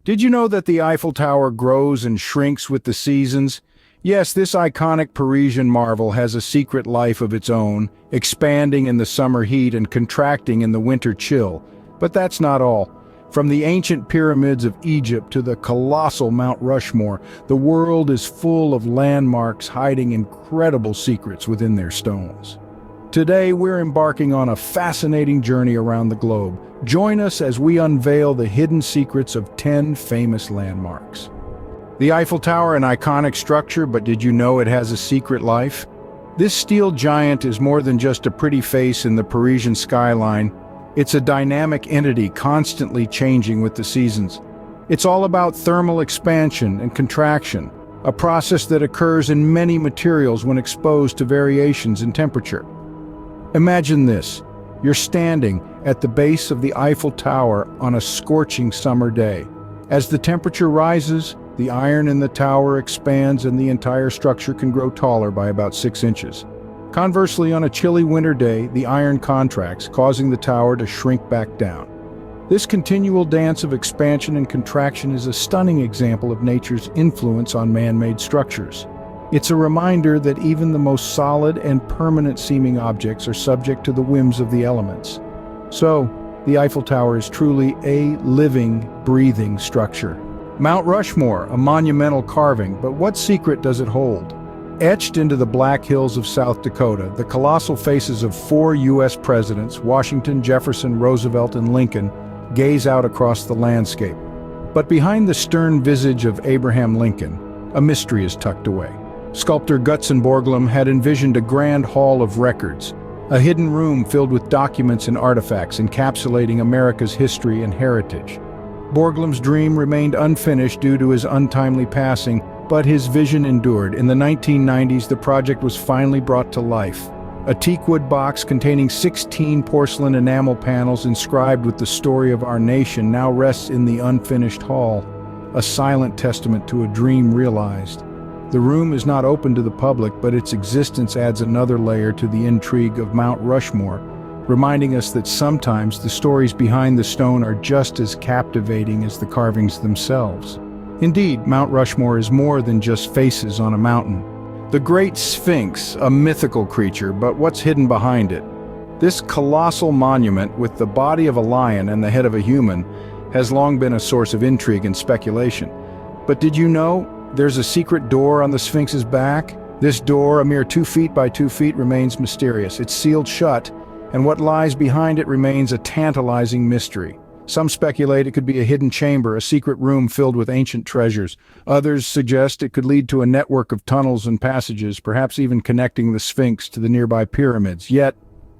Did you know that the Eiffel Tower grows and shrinks with the seasons? Yes, this iconic Parisian marvel has a secret life of its own, expanding in the summer heat and contracting in the winter chill. But that's not all. From the ancient pyramids of Egypt to the colossal Mount Rushmore, the world is full of landmarks hiding incredible secrets within their stones. Today, we're embarking on a fascinating journey around the globe. Join us as we unveil the hidden secrets of 10 famous landmarks. The Eiffel Tower, an iconic structure, but did you know it has a secret life? This steel giant is more than just a pretty face in the Parisian skyline. It's a dynamic entity constantly changing with the seasons. It's all about thermal expansion and contraction, a process that occurs in many materials when exposed to variations in temperature. Imagine this. You're standing at the base of the Eiffel Tower on a scorching summer day. As the temperature rises, the iron in the tower expands and the entire structure can grow taller by about 6 inches. Conversely, on a chilly winter day, the iron contracts, causing the tower to shrink back down. This continual dance of expansion and contraction is a stunning example of nature's influence on man-made structures. It's a reminder that even the most solid and permanent-seeming objects are subject to the whims of the elements. So, the Eiffel Tower is truly a living, breathing structure. Mount Rushmore, a monumental carving, but what secret does it hold? Etched into the Black Hills of South Dakota, the colossal faces of 4 U.S. presidents, Washington, Jefferson, Roosevelt, and Lincoln, gaze out across the landscape. But behind the stern visage of Abraham Lincoln, a mystery is tucked away. Sculptor Gutzon Borglum had envisioned a grand hall of records, a hidden room filled with documents and artifacts encapsulating America's history and heritage. Borglum's dream remained unfinished due to his untimely passing, but his vision endured. In the 1990s, the project was finally brought to life. A teakwood box containing 16 porcelain enamel panels inscribed with the story of our nation now rests in the unfinished hall, a silent testament to a dream realized. The room is not open to the public, but its existence adds another layer to the intrigue of Mount Rushmore, reminding us that sometimes the stories behind the stone are just as captivating as the carvings themselves. Indeed, Mount Rushmore is more than just faces on a mountain. The Great Sphinx, a mythical creature, but what's hidden behind it? This colossal monument, with the body of a lion and the head of a human, has long been a source of intrigue and speculation. But did you know there's a secret door on the Sphinx's back? This door, a mere 2 feet by 2 feet, remains mysterious. It's sealed shut, and what lies behind it remains a tantalizing mystery. Some speculate it could be a hidden chamber, a secret room filled with ancient treasures. Others suggest it could lead to a network of tunnels and passages, perhaps even connecting the Sphinx to the nearby pyramids. Yet,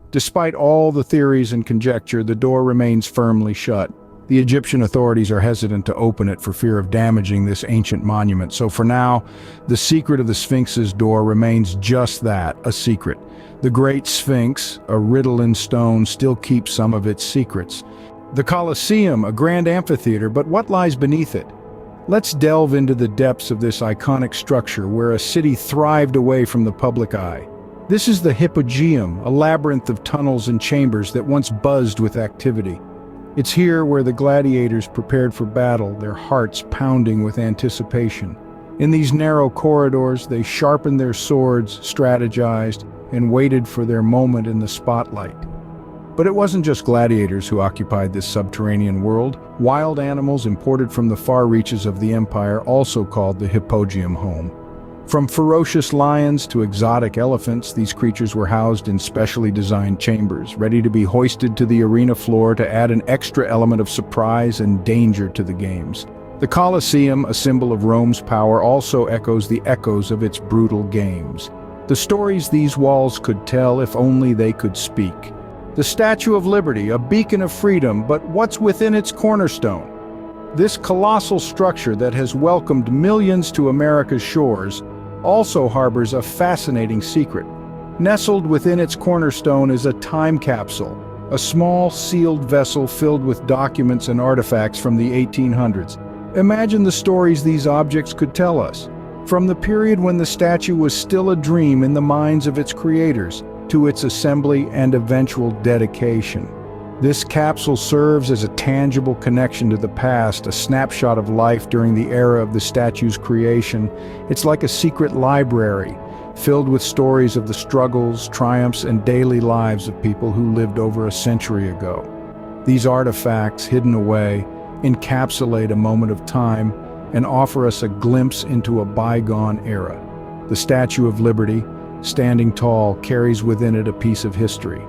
despite all the theories and conjecture, the door remains firmly shut. The Egyptian authorities are hesitant to open it for fear of damaging this ancient monument. So for now, the secret of the Sphinx's door remains just that, a secret. The Great Sphinx, a riddle in stone, still keeps some of its secrets. The Colosseum, a grand amphitheater, but what lies beneath it? Let's delve into the depths of this iconic structure where a city thrived away from the public eye. This is the Hypogeum, a labyrinth of tunnels and chambers that once buzzed with activity. It's here where the gladiators prepared for battle, their hearts pounding with anticipation. In these narrow corridors, they sharpened their swords, strategized, and waited for their moment in the spotlight. But it wasn't just gladiators who occupied this subterranean world. Wild animals imported from the far reaches of the empire also called the Hypogeum home. From ferocious lions to exotic elephants, these creatures were housed in specially designed chambers, ready to be hoisted to the arena floor to add an extra element of surprise and danger to the games. The Colosseum, a symbol of Rome's power, also echoes the echoes of its brutal games. The stories these walls could tell if only they could speak. The Statue of Liberty, a beacon of freedom, but what's within its cornerstone? This colossal structure that has welcomed millions to America's shores also harbors a fascinating secret. Nestled within its cornerstone is a time capsule, a small sealed vessel filled with documents and artifacts from the 1800s. Imagine the stories these objects could tell us, from the period when the statue was still a dream in the minds of its creators, to its assembly and eventual dedication. This capsule serves as a tangible connection to the past, a snapshot of life during the era of the statue's creation. It's like a secret library, filled with stories of the struggles, triumphs, and daily lives of people who lived over a century ago. These artifacts, hidden away, encapsulate a moment of time and offer us a glimpse into a bygone era. The Statue of Liberty, standing tall, carries within it a piece of history.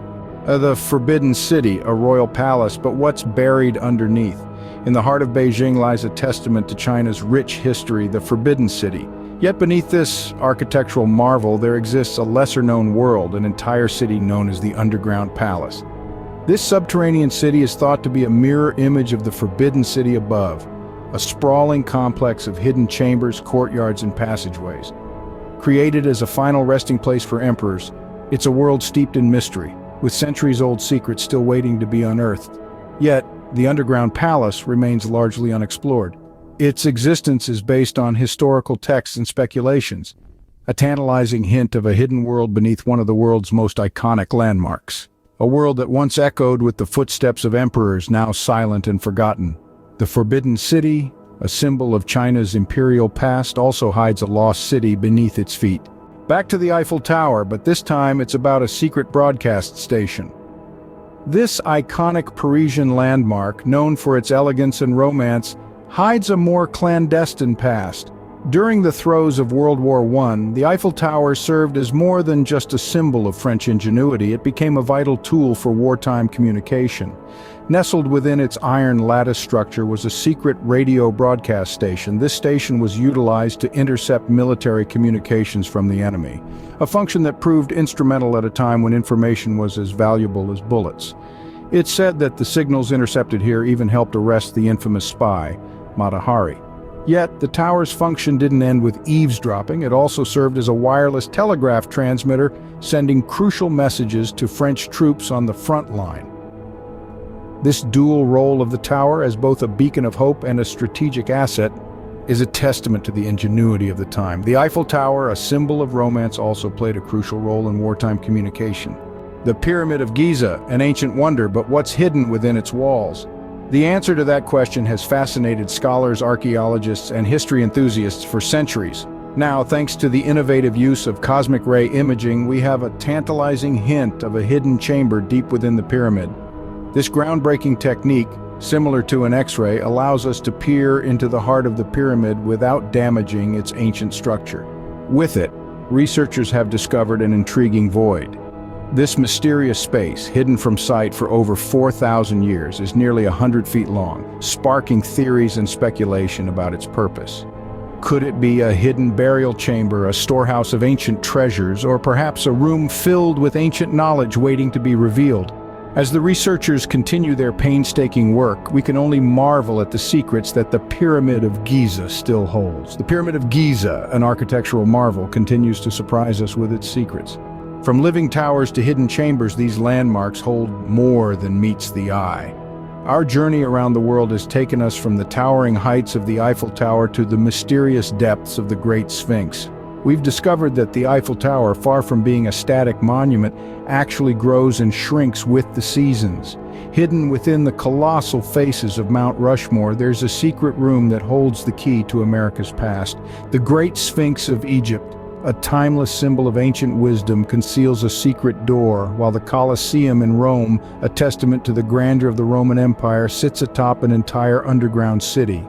The Forbidden City, a royal palace, but what's buried underneath? In the heart of Beijing lies a testament to China's rich history, the Forbidden City. Yet beneath this architectural marvel, there exists a lesser-known world, an entire city known as the Underground Palace. This subterranean city is thought to be a mirror image of the Forbidden City above, a sprawling complex of hidden chambers, courtyards, and passageways. Created as a final resting place for emperors, it's a world steeped in mystery, with centuries-old secrets still waiting to be unearthed. Yet, the Underground Palace remains largely unexplored. Its existence is based on historical texts and speculations, a tantalizing hint of a hidden world beneath one of the world's most iconic landmarks. A world that once echoed with the footsteps of emperors, now silent and forgotten. The Forbidden City, a symbol of China's imperial past, also hides a lost city beneath its feet. Back to the Eiffel Tower, but this time it's about a secret broadcast station. This iconic Parisian landmark, known for its elegance and romance, hides a more clandestine past. During the throes of World War I, the Eiffel Tower served as more than just a symbol of French ingenuity. It became a vital tool for wartime communication. Nestled within its iron lattice structure was a secret radio broadcast station. This station was utilized to intercept military communications from the enemy, a function that proved instrumental at a time when information was as valuable as bullets. It's said that the signals intercepted here even helped arrest the infamous spy, Mata Hari. Yet, the tower's function didn't end with eavesdropping. It also served as a wireless telegraph transmitter, sending crucial messages to French troops on the front line. This dual role of the tower as both a beacon of hope and a strategic asset is a testament to the ingenuity of the time. The Eiffel Tower, a symbol of romance, also played a crucial role in wartime communication. The Pyramid of Giza, an ancient wonder, but what's hidden within its walls? The answer to that question has fascinated scholars, archaeologists, and history enthusiasts for centuries. Now, thanks to the innovative use of cosmic ray imaging, we have a tantalizing hint of a hidden chamber deep within the pyramid. This groundbreaking technique, similar to an X-ray, allows us to peer into the heart of the pyramid without damaging its ancient structure. With it, researchers have discovered an intriguing void. This mysterious space, hidden from sight for over 4,000 years, is nearly 100 feet long, sparking theories and speculation about its purpose. Could it be a hidden burial chamber, a storehouse of ancient treasures, or perhaps a room filled with ancient knowledge waiting to be revealed? As the researchers continue their painstaking work, we can only marvel at the secrets that the Pyramid of Giza still holds. The Pyramid of Giza, an architectural marvel, continues to surprise us with its secrets. From living towers to hidden chambers, these landmarks hold more than meets the eye. Our journey around the world has taken us from the towering heights of the Eiffel Tower to the mysterious depths of the Great Sphinx. We've discovered that the Eiffel Tower, far from being a static monument, actually grows and shrinks with the seasons. Hidden within the colossal faces of Mount Rushmore, there's a secret room that holds the key to America's past. The Great Sphinx of Egypt, a timeless symbol of ancient wisdom, conceals a secret door, while the Colosseum in Rome, a testament to the grandeur of the Roman Empire, sits atop an entire underground city.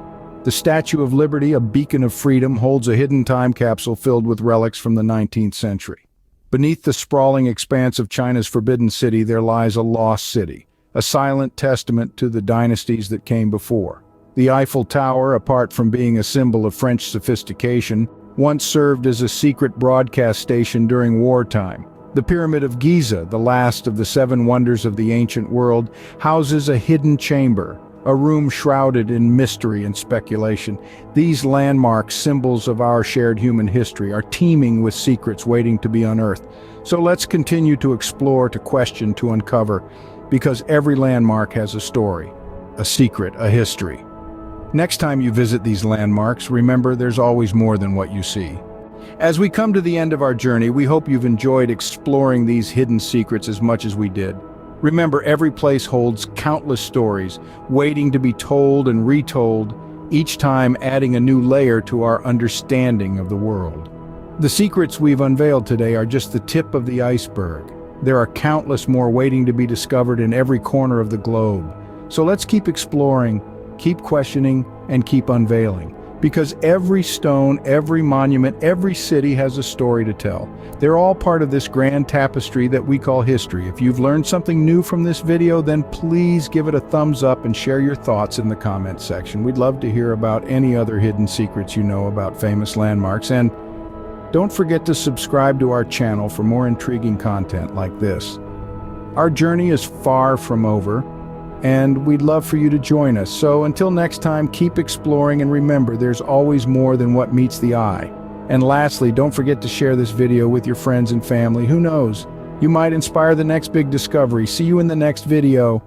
The Statue of Liberty, a beacon of freedom, holds a hidden time capsule filled with relics from the 19th century. Beneath the sprawling expanse of China's Forbidden City, there lies a lost city, a silent testament to the dynasties that came before. The Eiffel Tower, apart from being a symbol of French sophistication, once served as a secret broadcast station during wartime. The Pyramid of Giza, the last of the 7 wonders of the ancient world, houses a hidden chamber, a room shrouded in mystery and speculation. These landmarks, symbols of our shared human history, are teeming with secrets waiting to be unearthed. So let's continue to explore, to question, to uncover, because every landmark has a story, a secret, a history. Next time you visit these landmarks, remember there's always more than what you see. As we come to the end of our journey, we hope you've enjoyed exploring these hidden secrets as much as we did. Remember, every place holds countless stories, waiting to be told and retold, each time adding a new layer to our understanding of the world. The secrets we've unveiled today are just the tip of the iceberg. There are countless more waiting to be discovered in every corner of the globe. So let's keep exploring, keep questioning, and keep unveiling. Because every stone, every monument, every city has a story to tell. They're all part of this grand tapestry that we call history. If you've learned something new from this video, then please give it a thumbs up and share your thoughts in the comments section. We'd love to hear about any other hidden secrets you know about famous landmarks. And don't forget to subscribe to our channel for more intriguing content like this. Our journey is far from over, and we'd love for you to join us. So until next time, keep exploring, and remember, there's always more than what meets the eye. And lastly, don't forget to share this video with your friends and family. Who knows? You might inspire the next big discovery. See you in the next video.